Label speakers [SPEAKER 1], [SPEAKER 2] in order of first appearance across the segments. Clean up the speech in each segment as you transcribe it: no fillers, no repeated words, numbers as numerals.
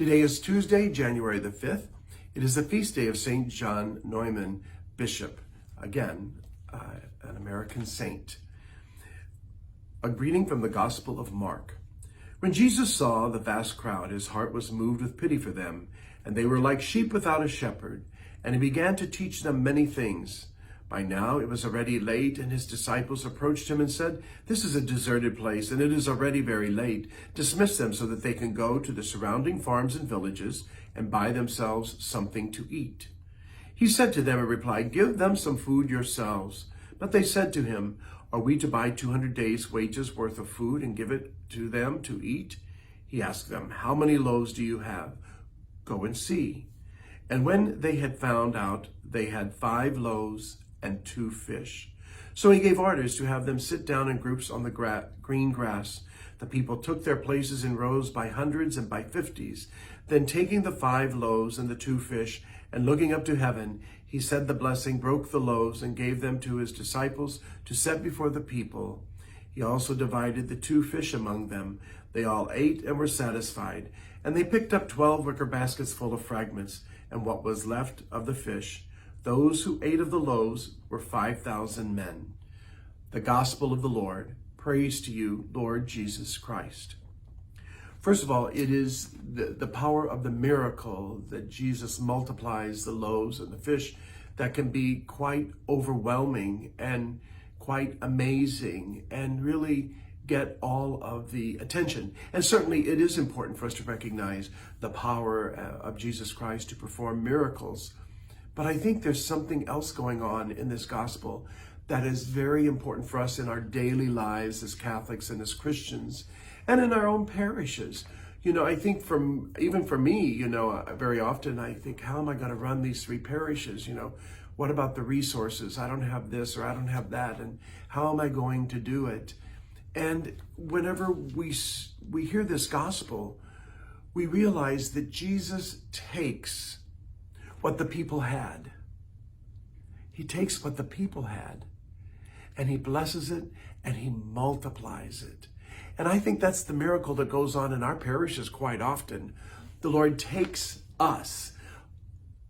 [SPEAKER 1] Today is Tuesday, January the 5th. It is the feast day of St. John Neumann, Bishop, again, an American saint. A greeting from the Gospel of Mark. When Jesus saw the vast crowd, his heart was moved with pity for them, and they were like sheep without a shepherd, and he began to teach them many things. By now it was already late, and his disciples approached him and said, "This is a deserted place, and it is already very late. Dismiss them so that they can go to the surrounding farms and villages and buy themselves something to eat." He said to them in reply, "Give them some food yourselves." But they said to him, "Are we to buy 200 days' wages worth of food and give it to them to eat?" He asked them, "How many loaves do you have? Go and see." And when they had found out, they had 5 loaves and 2 fish. So he gave orders to have them sit down in groups on the green grass. The people took their places in rows by hundreds and by 50s. Then taking the 5 loaves and the 2 fish, and looking up to heaven, he said the blessing, broke the loaves, and gave them to his disciples to set before the people. He also divided the 2 fish among them. They all ate and were satisfied. And they picked up 12 wicker baskets full of fragments, and what was left of the fish. Those who ate of the loaves were 5,000 men. The Gospel of the Lord. Praise to you, Lord Jesus Christ. First of all, it is the power of the miracle that Jesus multiplies the loaves and the fish that can be quite overwhelming and quite amazing and really get all of the attention. And certainly it is important for us to recognize the power of Jesus Christ to perform miracles. But I think there's something else going on in this gospel that is very important for us in our daily lives as Catholics and as Christians and in our own parishes. I think even for me, very often I think, how am I going to run these 3 parishes? What about the resources? I don't have this or I don't have that. And how am I going to do it? And whenever we hear this gospel, we realize that Jesus takes what the people had. He takes what the people had and he blesses it and he multiplies it. And I think that's the miracle that goes on in our parishes quite often. The Lord takes us,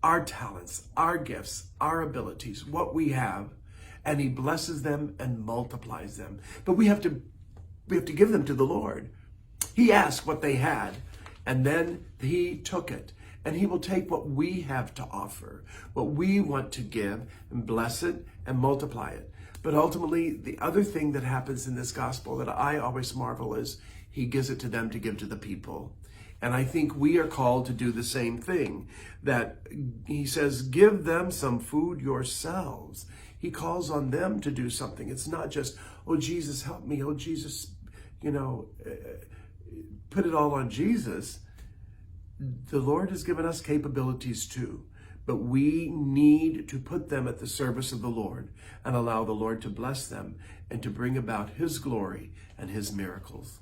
[SPEAKER 1] our talents, our gifts, our abilities, what we have, and he blesses them and multiplies them. But we have to give them to the Lord. He asked what they had, and then he took it. And he will take what we have to offer, what we want to give, and bless it and multiply it. But ultimately, the other thing that happens in this gospel that I always marvel is he gives it to them to give to the people. And I think we are called to do the same thing, that he says, give them some food yourselves. He calls on them to do something. It's not just, oh, Jesus, help me. Oh, Jesus, put it all on Jesus. The Lord has given us capabilities too, but we need to put them at the service of the Lord and allow the Lord to bless them and to bring about his glory and his miracles.